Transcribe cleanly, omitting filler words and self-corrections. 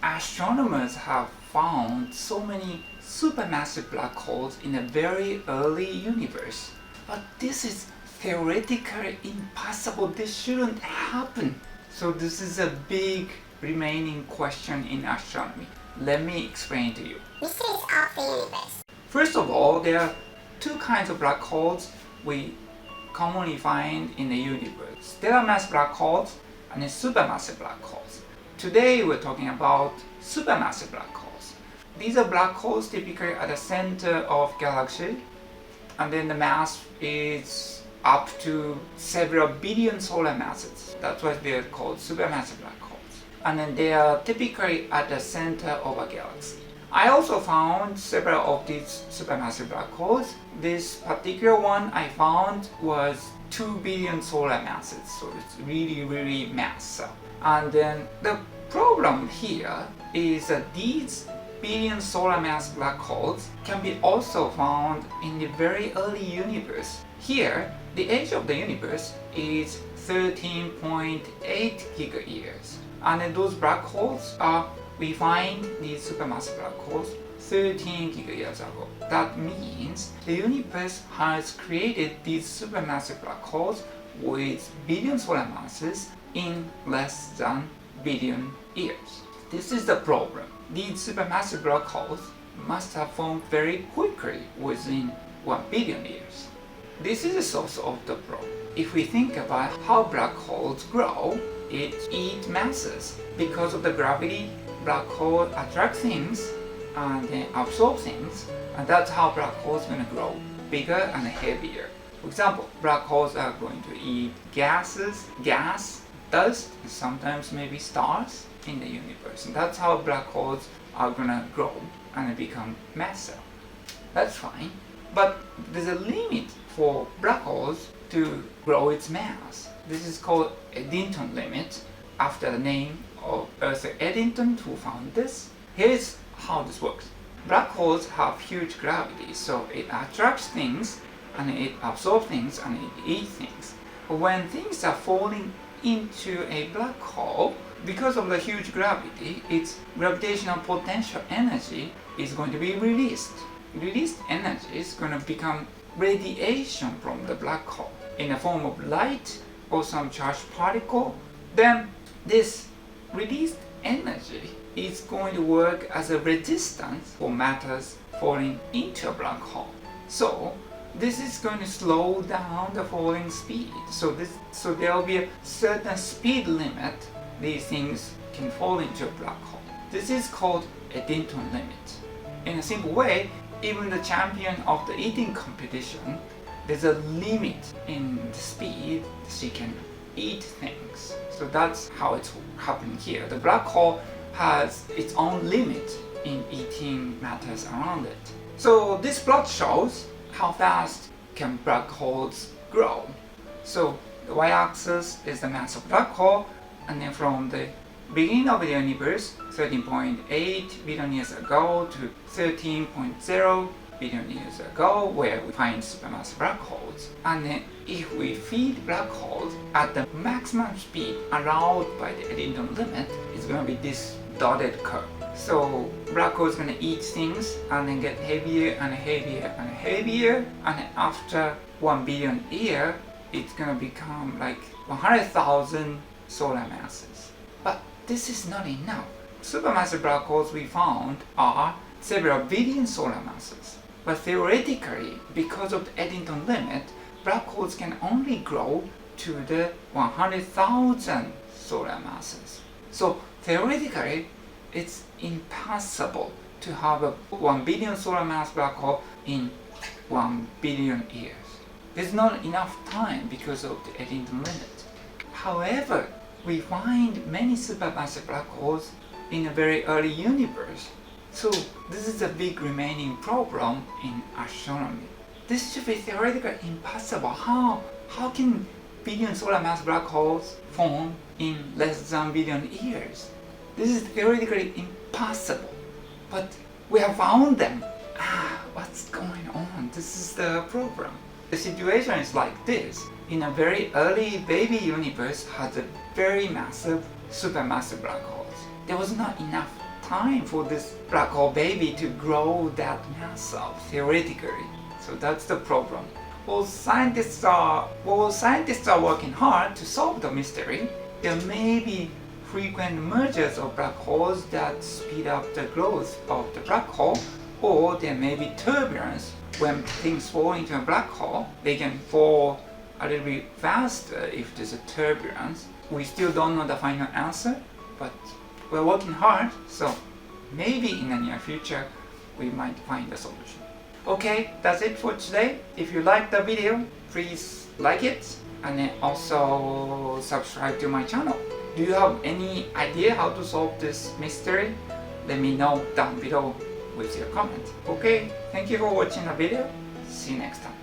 astronomers have found so many supermassive black holes in a very early universe. But this is theoretically impossible. This shouldn't happen. So this is a big remaining question in astronomy. Let me explain to you. Mysteries of the universe. First of all, there are two kinds of black holes we commonly find in the universe: stellar mass black holes and supermassive black holes. Today we're talking about supermassive black holes. These are black holes typically at the center of galaxy, and then the mass is up to several billion solar masses. That's why they're called supermassive black holes. And then they are typically at the center of a galaxy. I also found several of these supermassive black holes. This particular one I found was 2 billion solar masses, so it's really massive. And then the problem here is that these billion solar mass black holes can be also found in the very early universe. Here, the age of the universe is 13.8 gigayears. And then those black holes we find these supermassive black holes 13 gigayears ago. That means the universe has created these supermassive black holes with billion solar masses in less than billion years. This is the problem. These supermassive black holes must have formed very quickly within 1 billion years. This is the source of the problem. If we think about how black holes grow, it eats masses. Because of the gravity, black hole attract things and then absorb things, and that's how black holes are going to grow bigger and heavier. For example, black holes are going to eat gas, dust, and sometimes maybe stars in the universe, and that's how black holes are going to grow and become massive. That's fine, but there's a limit for black holes to grow its mass. This is called a Dentun limit, after the name of Arthur Eddington, who found this. Here's how this works. Black holes have huge gravity, so it attracts things and it absorbs things and it eats things. But when things are falling into a black hole, because of the huge gravity, its gravitational potential energy is going to be released. Released energy is going to become radiation from the black hole in the form of light or some charged particle. Then this released energy is going to work as a resistance for matters falling into a black hole. So this is going to slow down the falling speed. So there will be a certain speed limit these things can fall into a black hole. This is called a Dentun limit. In a simple way, even the champion of the eating competition, there's a limit in the speed she can eat things. So that's how it's happening here. The black hole has its own limit in eating matters around it. So this plot shows how fast can black holes grow. So the y-axis is the mass of black hole, and then from the beginning of the universe, 13.8 billion years ago, to 13.0 billion years ago, where we find supermassive black holes. And then if we feed black holes at the maximum speed allowed by the Eddington limit, it's going to be this dotted curve. So black hole is going to eat things and then get heavier and heavier and heavier, and then after 1 billion years, it's going to become like 100,000 solar masses. But this is not enough. Supermassive black holes we found are several billion solar masses. But theoretically, because of the Eddington limit, black holes can only grow to the 100,000 solar masses. So theoretically, it's impossible to have a 1 billion solar mass black hole in 1 billion years. There's not enough time because of the Eddington limit. However, we find many supermassive black holes in a very early universe. So this is a big remaining problem in astronomy. This should be theoretically impossible. How can billion solar mass black holes form in less than billion years? This is theoretically impossible. But we have found them. What's going on? This is the problem. The situation is like this. In a very early baby universe had a very massive supermassive black holes. There was not enough time for this black hole baby to grow that mass up, theoretically. So that's the problem. While scientists are working hard to solve the mystery, there may be frequent mergers of black holes that speed up the growth of the black hole, or there may be turbulence. When things fall into a black hole, they can fall a little bit faster if there's a turbulence. We still don't know the final answer, but we're working hard, so maybe in the near future we might find a solution. Okay, that's it for today. If you liked the video, please like it and then also subscribe to my channel. Do you have any idea how to solve this mystery? Let me know down below with your comment. Okay, thank you for watching the video. See you next time.